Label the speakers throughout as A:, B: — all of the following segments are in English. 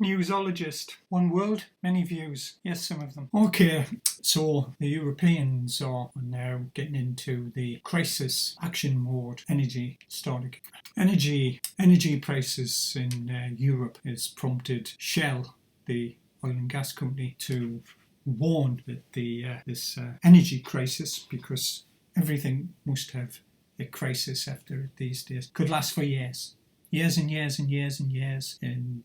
A: Newsologist. One world, many views. Yes, some of them. Okay, so the Europeans are now getting into the crisis action mode. Energy prices in Europe has prompted Shell, the oil and gas company, to warn that this energy crisis, because everything must have a crisis after it these days, could last for years and years and years and years. And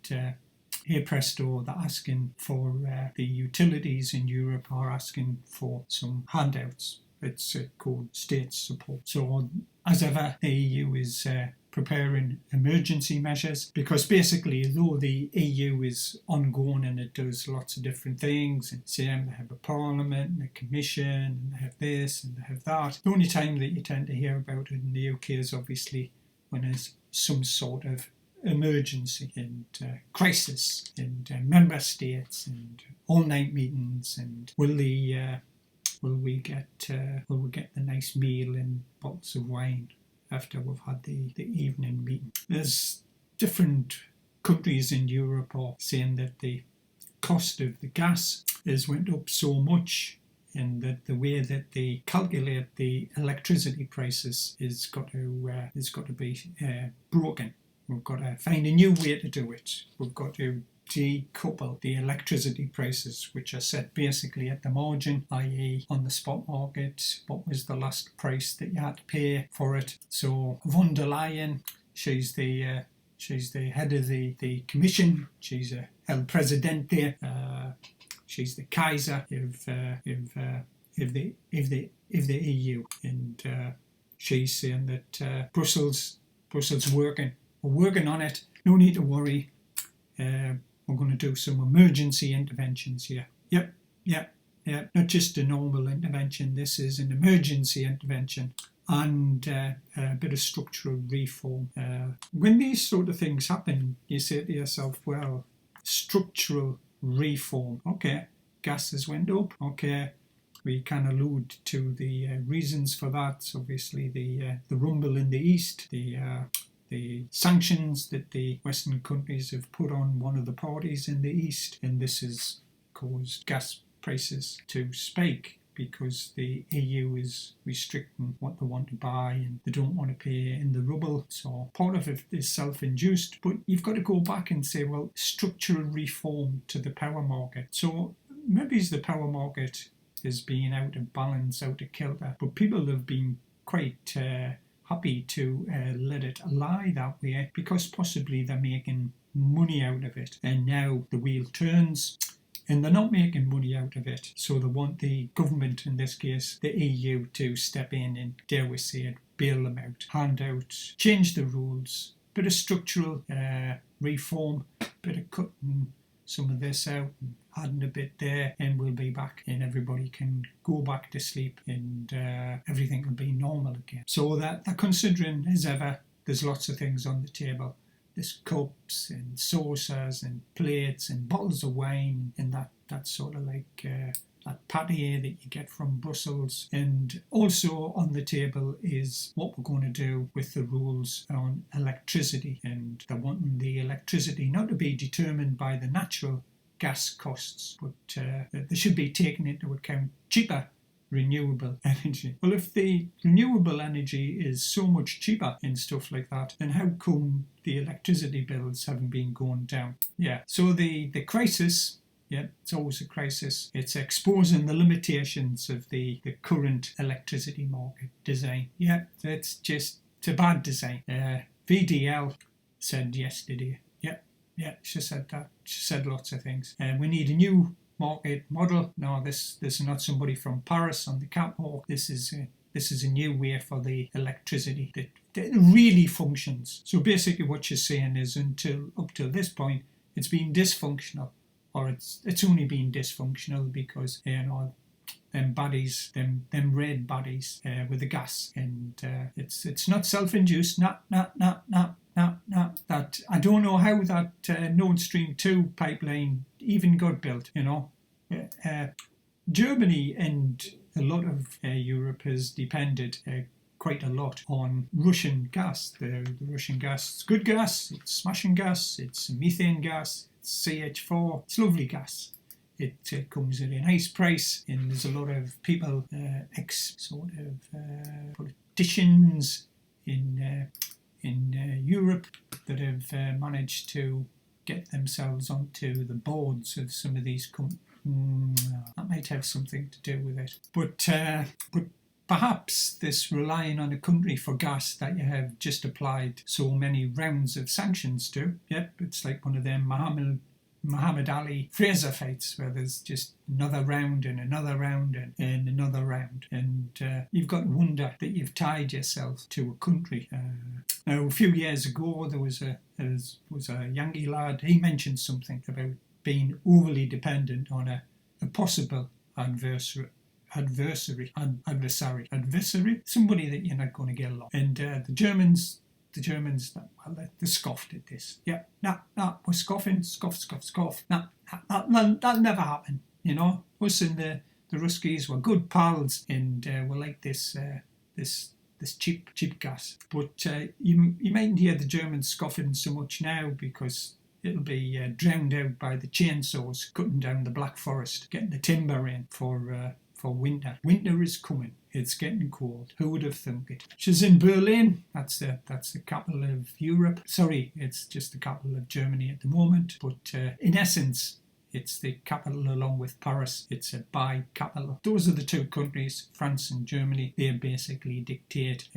A: here presto, they're asking for the utilities in Europe are asking for some handouts. It's called state support. So as ever, the EU is preparing emergency measures, because basically, though the EU is ongoing and it does lots of different things, and they have a parliament and a commission and they have this and they have that, the only time that you tend to hear about it in the UK is obviously when there's some sort of emergency and crisis and member states and all-night meetings, and will we get the nice meal and bottles of wine after we've had the evening meeting. There's different countries in Europe are saying that the cost of the gas has went up so much, and that the way that they calculate the electricity prices is got to be broken. We've got to find a new way to do it. We've got to decouple the electricity prices, which are set basically at the margin, i.e. on the spot market. What was the last price that you had to pay for it? So von der Leyen, she's the head of the commission. She's El Presidente. She's the Kaiser of the EU, and she's saying that Brussels working on it. No need to worry. We're going to do some emergency interventions here. Yep. Not just a normal intervention. This is an emergency intervention, and a bit of structural reform. When these sort of things happen, you say to yourself, well, structural reform. Okay, gas has went up. Okay, we can allude to the reasons for that. So obviously, the rumble in the East, the sanctions that the Western countries have put on one of the parties in the East, and this has caused gas prices to spike because the EU is restricting what they want to buy and they don't want to pay in the ruble. So part of it is self-induced, but you've got to go back and say, well, structural reform to the power market. So maybe the power market is being out of balance, out of kilter, but people have been quite happy to let it lie that way, because possibly they're making money out of it, and now the wheel turns and they're not making money out of it, so they want the government, in this case the EU, to step in and, dare we say it, bail them out, hand out, change the rules, bit of structural reform, bit of cutting some of this out and adding a bit there, and we'll be back and everybody can go back to sleep and everything will be normal again. So that they're considering, as ever, there's lots of things on the table. There's cups and saucers and plates and bottles of wine and that sort of like that pâté that you get from Brussels. And also on the table is what we're going to do with the rules on electricity. And they're wanting the electricity not to be determined by the natural gas costs, but they should be taken into account cheaper renewable energy. Well, if the renewable energy is so much cheaper and stuff like that, then how come the electricity bills haven't been going down? Yeah, so the crisis, yeah, it's always a crisis. It's exposing the limitations of the current electricity market design. Yeah, it's a bad design. VDL said yesterday. Yeah, she said that. She said lots of things. We need a new market model. No, this is not somebody from Paris on the catwalk. This is a new way for the electricity that really functions. So basically what she's saying is up till this point, it's been dysfunctional, or it's only been dysfunctional because them baddies, them red baddies with the gas, and it's not self-induced. That I don't know how that Nord Stream 2 pipeline even got built. Germany and a lot of Europe has depended quite a lot on Russian gas. The Russian gas, it's good gas, it's smashing gas, it's methane gas, CH4. It's lovely gas. It comes at a nice price, and there's a lot of people, politicians in Europe that have managed to get themselves onto the boards of some of these companies. That might have something to do with it. But perhaps this relying on a country for gas that you have just applied so many rounds of sanctions to, yep, it's like one of them Muhammad Ali Fraser fights where there's just another round and another round and another round, and you've got to wonder that you've tied yourself to a country. Now, a few years ago, there was a Yankee lad. He mentioned something about being overly dependent on a possible adversary, somebody that you're not going to get along. And the Germans, they scoffed at this. Yeah, we're scoffing, scoff. That'll never happen. You know, us and the Ruskies were good pals, and we're like this cheap gas. But you mightn't hear the Germans scoffing so much now because it'll be drowned out by the chainsaws cutting down the Black Forest, getting the timber in for winter. Winter is coming. It's getting cold. Who would have thunk it? She's in Berlin. That's the capital of Europe. Sorry, it's just the capital of Germany at the moment. But in essence, it's the capital along with Paris. It's a bi-capital. Those are the two countries, France and Germany. They basically dictate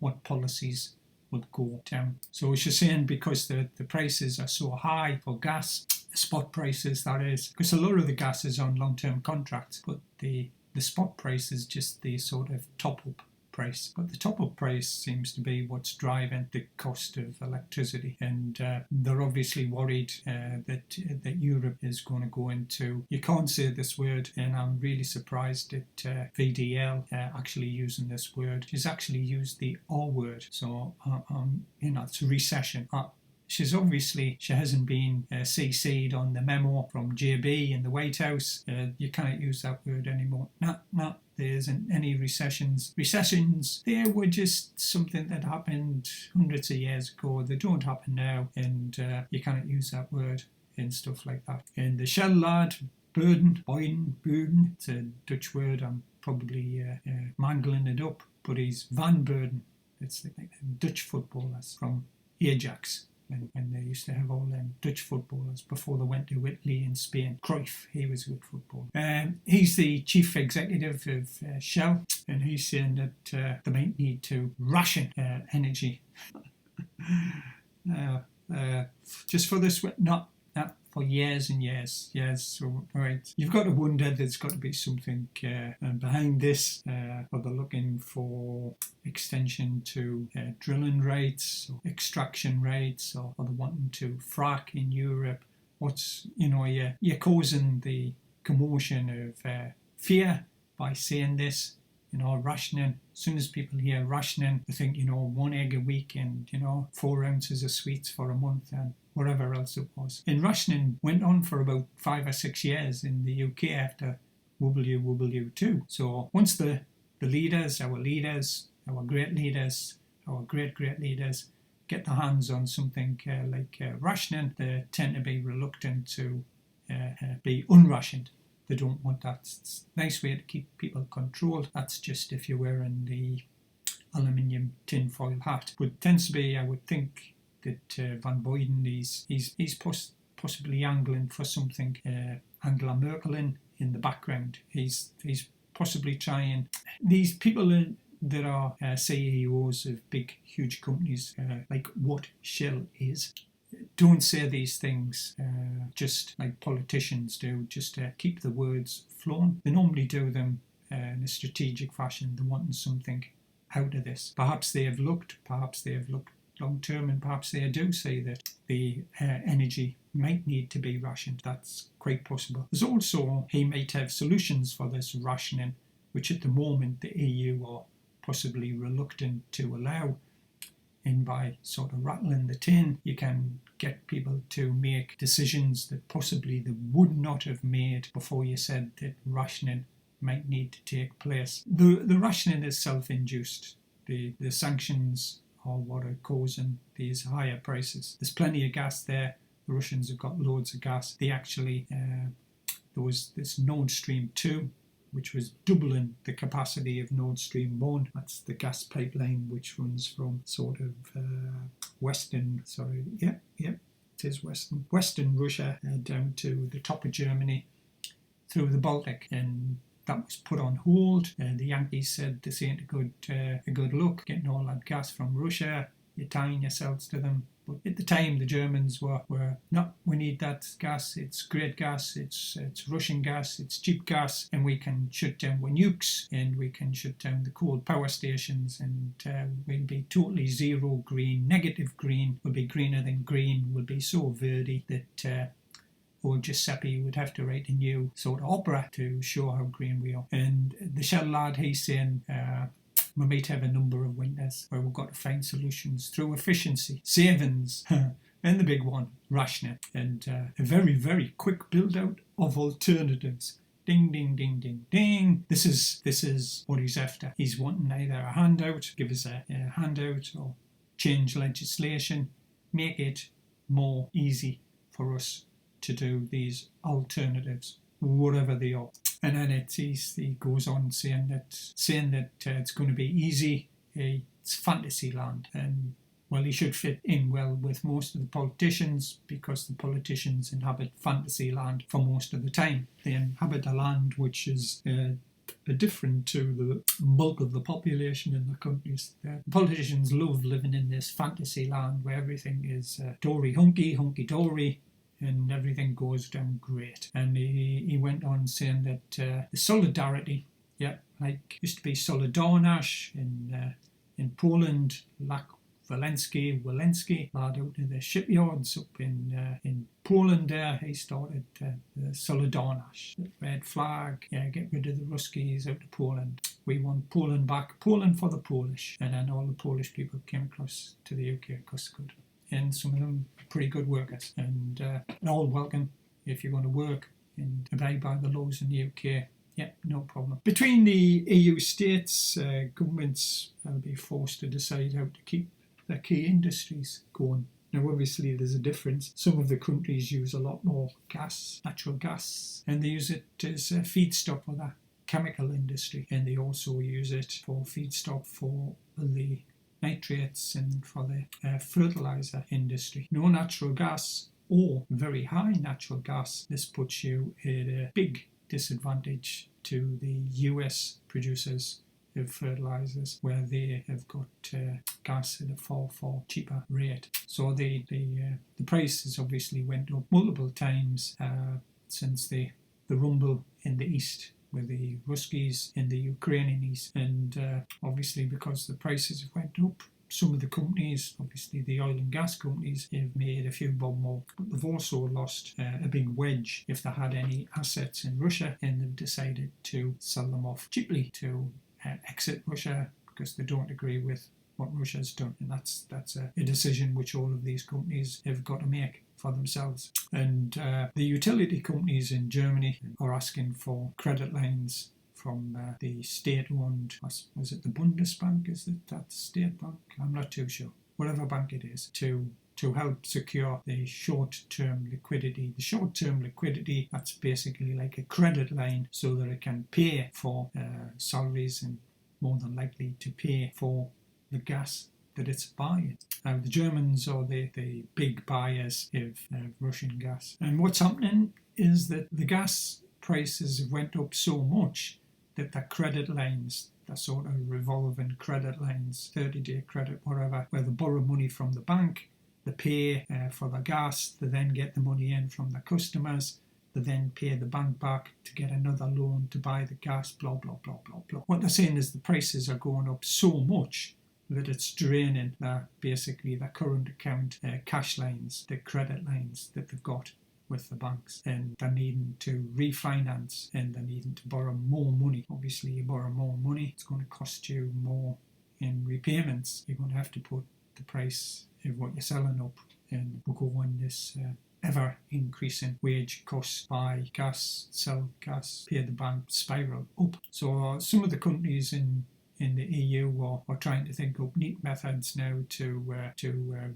A: what policies would go down. So she's saying because the prices are so high for gas, spot prices that is, because a lot of the gas is on long-term contracts, but the spot price is just the sort of top-up price. But the top-up price seems to be what's driving the cost of electricity, and they're obviously worried that Europe is going to go into, you can't say this word, and I'm really surprised at VDL actually using this word. She's actually used the R word, so it's recession. She hasn't been CC'd on the memo from JB in the White House. You can't use that word anymore. No, there isn't any recessions. Recessions, they were just something that happened hundreds of years ago. They don't happen now, and you can't use that word and stuff like that. And the Shell lad, Boyden, it's a Dutch word. I'm probably mangling it up, but he's Van Beurden. It's the Dutch footballers from Ajax. When they used to have all them Dutch footballers before they went to Italy and Spain. Cruyff, he was a good footballer. He's the chief executive of Shell, and he's saying that they might need to ration energy. Just for this, not for years and years. So, right, you've got to wonder there's got to be something behind this, or they're looking for extension to drilling rates or extraction rates, or they're wanting to frack in Europe. You're causing the commotion of fear by saying this. Rationing. As soon as people hear rationing, they think, 1 egg a week and, 4 ounces of sweets for a month and whatever else it was. And rationing went on for about 5 or 6 years in the UK after WW2. So once the leaders, our great leaders, our great leaders, get their hands on something like rationing, they tend to be reluctant to be unrationed. They don't want that. It's a nice way to keep people controlled. That's just if you're wearing the aluminium tinfoil hat. But it tends to be, I would think, that Van Beurden, he's possibly angling for something. Angela Merkel in the background. He's possibly trying. These people that are CEOs of big, huge companies, like what Shell is, don't say these things just like politicians do, just to keep the words flowing. They normally do them in a strategic fashion. They're wanting something out of this. Perhaps they have looked long term, and perhaps they do say that the energy might need to be rationed. That's quite possible. There's also, he might have solutions for this rationing, which at the moment the EU are possibly reluctant to allow. And by sort of rattling the tin, you can get people to make decisions that possibly they would not have made before you said that rationing might need to take place. The rationing is self-induced. The sanctions are what are causing these higher prices. There's plenty of gas there. the Russians have got loads of gas. They actually, there was this Nord Stream 2, which was doubling the capacity of Nord Stream 1. That's the gas pipeline which runs from sort of western Russia down to the top of Germany through the Baltic, and that was put on hold. The Yankees said this ain't a good look, getting all that gas from Russia. You're tying yourselves to them. But at the time, the Germans were no, we need that gas. It's great gas. It's Russian gas. It's cheap gas, and we can shut down our nukes, and we can shut down the coal power stations, and we'll be totally zero green, negative green. We'll be greener than green. We'll be so verdi that old Giuseppe would have to write a new sort of opera to show how green we are. And the Shell lad, he's saying, we might have a number of winters where we've got to find solutions through efficiency, savings, and the big one, rationing, and a very, very quick build-out of alternatives. Ding, ding, ding, ding, ding. This is what he's after. He's wanting either a handout, give us a handout, or change legislation, make it more easy for us to do these alternatives, whatever they are. And then he goes on saying that it's going to be easy. It's fantasy land, and well, he should fit in well with most of the politicians, because the politicians inhabit fantasy land for most of the time. They inhabit a land which is different to the bulk of the population in the countries. The politicians love living in this fantasy land where everything is hunky-dory, and everything goes down great. And he went on saying that the solidarity, like used to be Solidarność in Poland, like Walensky, lad out in the shipyards up in Poland there, he started the Solidarność, the red flag, get rid of the Ruskies out of Poland. We want Poland back, Poland for the Polish. And then all the Polish people came across to the UK because they could. And some of them pretty good workers, and all welcome if you're going to work and abide by the laws in the UK. Yeah, no problem. Between the EU states, governments will be forced to decide how to keep their key industries going. Now, obviously, there's a difference. Some of the countries use a lot more gas, natural gas, and they use it as a feedstock for the chemical industry, and they also use it for feedstock for the nitrates and for the fertilizer industry. No natural gas or very high natural gas. This puts you at a big disadvantage to the US producers of fertilizers, where they have got gas at a far cheaper rate. So the prices obviously went up multiple times since the rumble in the east with the Ruskies in the Ukrainian east, and obviously because the prices have went up, some of the companies, obviously the oil and gas companies, have made a few bob more, but they've also lost a big wedge if they had any assets in Russia, and they've decided to sell them off cheaply to exit Russia because they don't agree with what Russia's done, and that's a decision which all of these companies have got to make for themselves. And the utility companies in Germany are asking for credit lines from the state-owned, was it the Bundesbank? Is it that state bank? I'm not too sure. Whatever bank it is, to help secure the short-term liquidity. The short-term liquidity, that's basically like a credit line so that it can pay for salaries and more than likely to pay for the gas that it's buying. Now, the Germans are the big buyers of Russian gas. And what's happening is that the gas prices have went up so much that the credit lines, the sort of revolving credit lines, 30-day credit, whatever, where they borrow money from the bank, they pay for the gas, they then get the money in from the customers, they then pay the bank back to get another loan to buy the gas, blah, blah, blah, blah, blah. What they're saying is the prices are going up so much that it's draining basically the current account cash lines, the credit lines that they've got with the banks, and they're needing to refinance and they're needing to borrow more money. Obviously, you borrow more money, it's going to cost you more in repayments. You're going to have to put the price of what you're selling up, and we'll go on this ever increasing wage costs, buy gas, sell gas, pay the bank spiral up. So some of the countries in the EU are trying to think up neat methods now to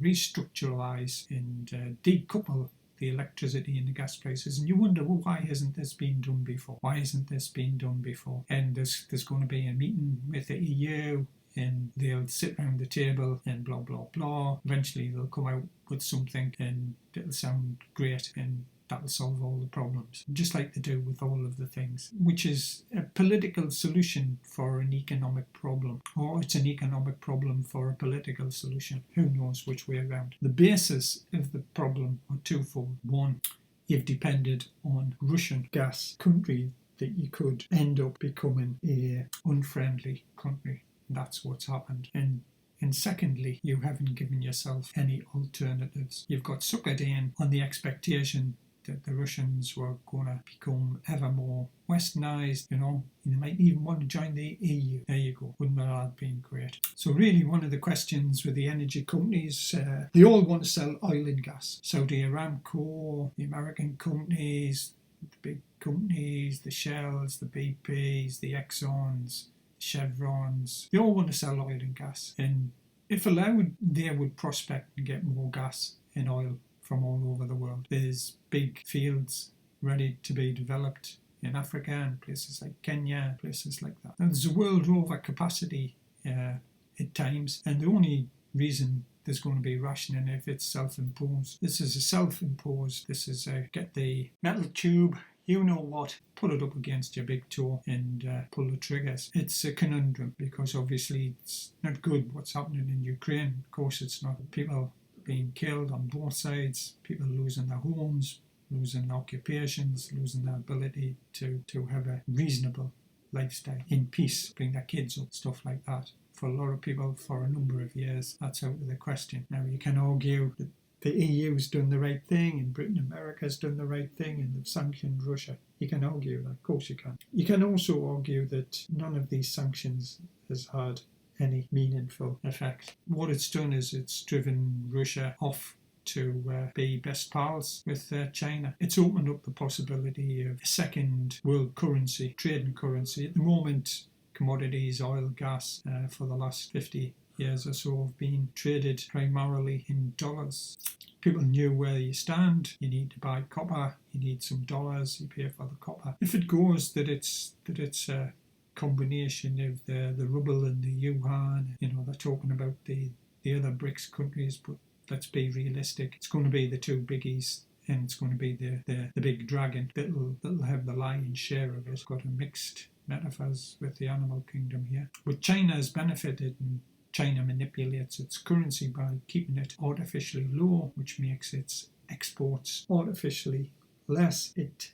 A: restructuralise and decouple the electricity and the gas prices, and you wonder, well, why hasn't this been done before? Why isn't this been done before? And there's going to be a meeting with the EU, and they'll sit around the table and blah, blah, blah. Eventually they'll come out with something and it'll sound great, and that will solve all the problems, just like they do with all of the things, which is a political solution for an economic problem, or it's an economic problem for a political solution. Who knows which way around? The basis of the problem are twofold. One, you've depended on Russian gas, country that you could end up becoming a unfriendly country. That's what's happened. And secondly, you haven't given yourself any alternatives. You've got suckered in on the expectation that the Russians were going to become ever more westernised, and they might even want to join the EU. There you go. Wouldn't that have been great? So really, one of the questions with the energy companies, they all want to sell oil and gas. Saudi Aramco, the American companies, the big companies, the Shells, the BPs, the Exxons, the Chevrons, they all want to sell oil and gas. And if allowed, they would prospect and get more gas and oil from all over the world. There's big fields ready to be developed in Africa and places like Kenya, places like that. Now, there's a world over capacity at times, and the only reason there's going to be rationing if it's self-imposed. This is a self-imposed. This is get the metal tube, you know what, put it up against your big toe and pull the triggers. It's a conundrum because obviously it's not good what's happening in Ukraine. Of course it's not. People being killed on both sides, people losing their homes, losing occupations, losing their ability to have a reasonable lifestyle in peace, bring their kids up, stuff like that. For a lot of people, for a number of years, that's out of the question. Now, you can argue that the EU's done the right thing and Britain and America's done the right thing and they've sanctioned Russia. You can argue that, of course you can. You can also argue that none of these sanctions has had any meaningful effect. What it's done is it's driven Russia off to be best pals with China. It's opened up the possibility of a second world currency, trading currency. At the moment, commodities, oil, gas, for the last 50 years or so have been traded primarily in dollars. People knew where you stand. You need to buy copper, you need some dollars, you pay for the copper. If it goes that it's a combination of the ruble and the yuan, they're talking about the other BRICS countries, but let's be realistic. It's going to be the two biggies, and it's going to be the big dragon that'll have the lion's share of it. Got a mixed metaphors with the animal kingdom here. But China has benefited, and China manipulates its currency by keeping it artificially low, which makes its exports artificially less. It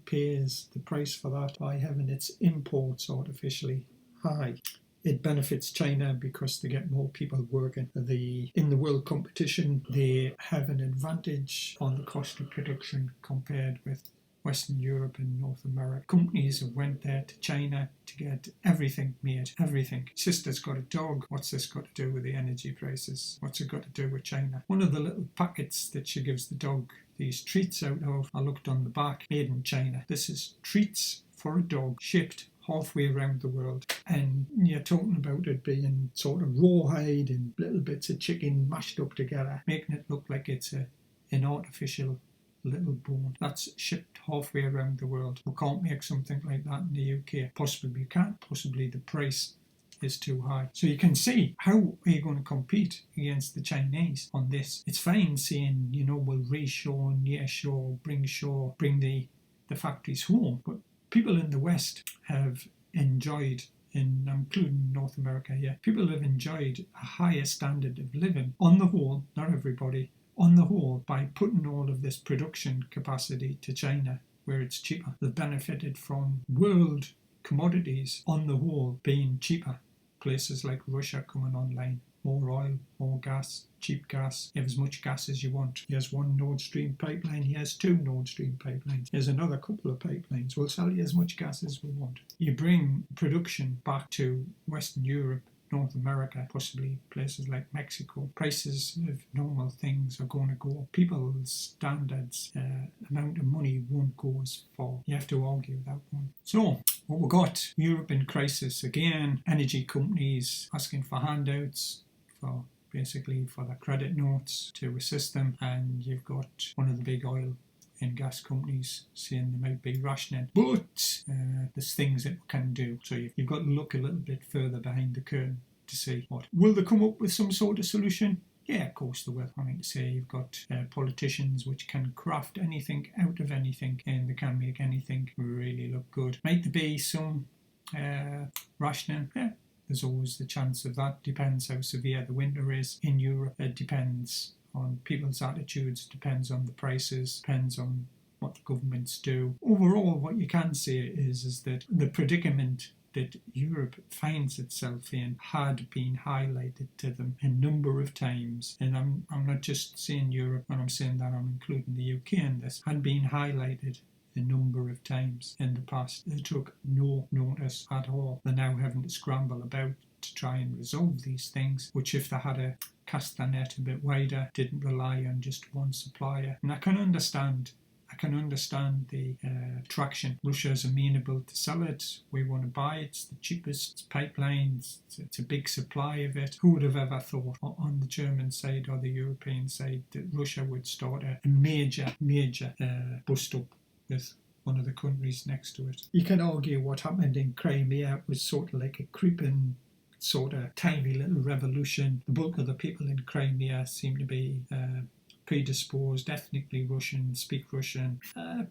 A: pays the price for that by having its imports artificially high. It benefits China because they get more people working. In the world competition, they have an advantage on the cost of production compared with Western Europe and North America. Companies have went there to China to get everything made. Everything. Sister's got a dog. What's this got to do with the energy prices? What's it got to do with China? One of the little packets that she gives the dog these treats out of, I looked on the back, made in China. This is treats for a dog shipped halfway around the world, and you're talking about it being sort of rawhide and little bits of chicken mashed up together, making it look like it's an artificial little bone that's shipped halfway around the world. We can't make something like that in the UK. Possibly we can't. Possibly the price is too high. So you can see, how are you going to compete against the Chinese on this? It's fine saying, we'll reshore, nearshore, bring the factories home, but people in the West have enjoyed, and I'm including North America here, people have enjoyed a higher standard of living on the whole, not everybody, on the whole, by putting all of this production capacity to China where it's cheaper. They've benefited from world commodities on the whole being cheaper. Places like Russia coming online, more oil, more gas, cheap gas. You have as much gas as you want. Here's one Nord Stream pipeline, here's two Nord Stream pipelines. Here's another couple of pipelines. We'll sell you as much gas as we want. You bring production back to Western Europe, North America, possibly places like Mexico. Prices of normal things are going to go up. People's standards, amount of money won't go as far. You have to argue that one. So, what we got, Europe in crisis again. Energy companies asking for handouts, for basically for the credit notes to assist them, and you've got one of the big oil and gas companies saying they might be rationing. But there's things that we can do. So you've got to look a little bit further behind the curtain to see what. Will they come up with some sort of solution? Yeah, of course they will. I mean, to say you've got politicians which can craft anything out of anything, and they can make anything really look good. Might there be some rationing? Yeah, there's always the chance of that. Depends how severe the winter is in Europe. It depends on people's attitudes, depends on the prices, depends on what the governments do. Overall, what you can say is that the predicament that Europe finds itself in had been highlighted to them a number of times, and I'm not just saying Europe when I'm saying that, I'm including the UK in this, had been highlighted a number of times in the past. They took no notice at all. They're now having to scramble about to try and resolve these things, which if they had cast their net a bit wider, didn't rely on just one supplier. And I can understand the attraction. Russia's amenable to sell it. We want to buy it. It's the cheapest. It's pipelines. It's a big supply of it. Who would have ever thought on the German side or the European side that Russia would start a major bust up with one of the countries next to it? You can argue what happened in Crimea was sort of like a creeping sort of tiny little revolution. The bulk of the people in Crimea seem to be predisposed, ethnically Russian, speak Russian.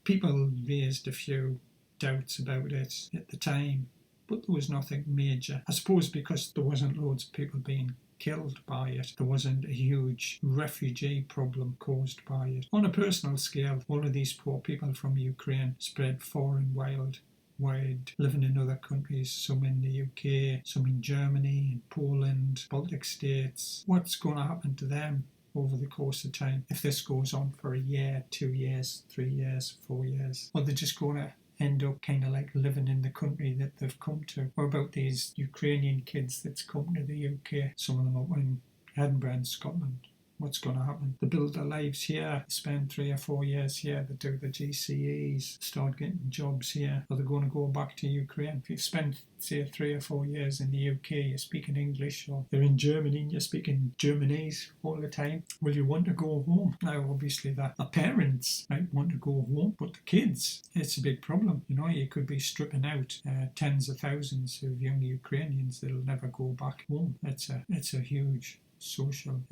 A: People raised a few doubts about it at the time, but there was nothing major. I suppose because there wasn't loads of people being killed by it, there wasn't a huge refugee problem caused by it. On a personal scale, all of these poor people from Ukraine spread far and wide, living in other countries, some in the UK, some in Germany, in Poland, Baltic states. What's going to happen to them over the course of time if this goes on for a year, 2 years, 3 years, 4 years? Or they're just going to end up kind of like living in the country that they've come to. What about these Ukrainian kids that's come to the UK? Some of them up in Edinburgh and Scotland. What's going to happen? They build their lives here, spend 3 or 4 years here, they do the GCEs, start getting jobs here, or they're going to go back to Ukraine. If you've spent, say, 3 or 4 years in the UK, you're speaking English, or you're in Germany and you're speaking Germanese all the time, will you want to go home? Now, obviously, the parents might want to go home, but the kids, it's a big problem. You know, you could be stripping out tens of thousands of young Ukrainians that'll never go back home. It's a huge social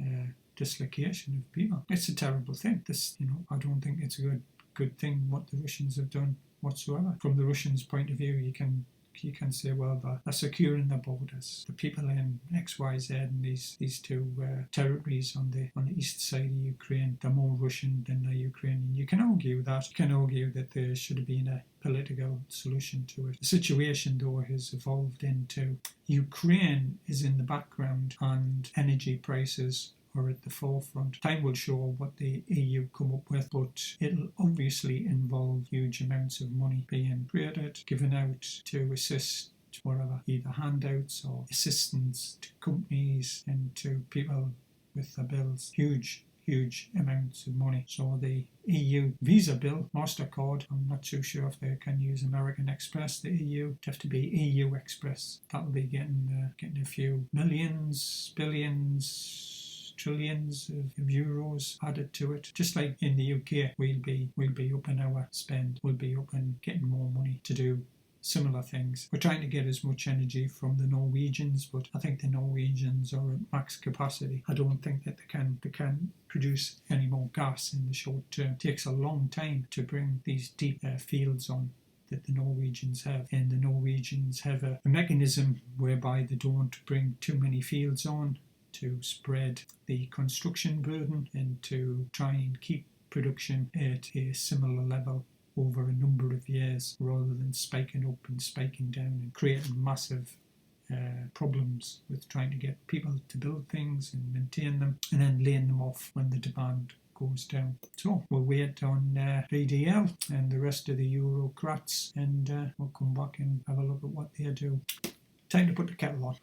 A: dislocation of people. It's a terrible thing. I don't think it's a good thing what the Russians have done whatsoever. From the Russians' point of view, you can say, well, they're securing their borders. The people in XYZ and these two territories on the east side of Ukraine, they're more Russian than they're Ukrainian. You can argue that. You can argue that there should have been a political solution to it. The situation, though, has evolved into Ukraine is in the background and energy prices are at the forefront. Time will show what the EU come up with, but it'll obviously involve huge amounts of money being created, given out to assist whatever, either handouts or assistance to companies and to people with their bills. Huge amounts of money. So the EU Visa bill, MasterCard, I'm not too sure if they can use American Express. The EU would have to be EU Express. That'll be getting a few millions, billions, trillions of euros added to it. Just like in the UK, we'll be up in our spend. We'll be up and getting more money to do similar things. We're trying to get as much energy from the Norwegians, but I think the Norwegians are at max capacity. I don't think that they can produce any more gas in the short term. It takes a long time to bring these deep fields on that the Norwegians have, and the Norwegians have a mechanism whereby they don't bring too many fields on to spread the construction burden and to try and keep production at a similar level over a number of years, rather than spiking up and spiking down and creating massive problems with trying to get people to build things and maintain them and then laying them off when the demand goes down. So we'll wait on VDL and the rest of the Eurocrats, and we'll come back and have a look at what they do. Time to put the kettle on.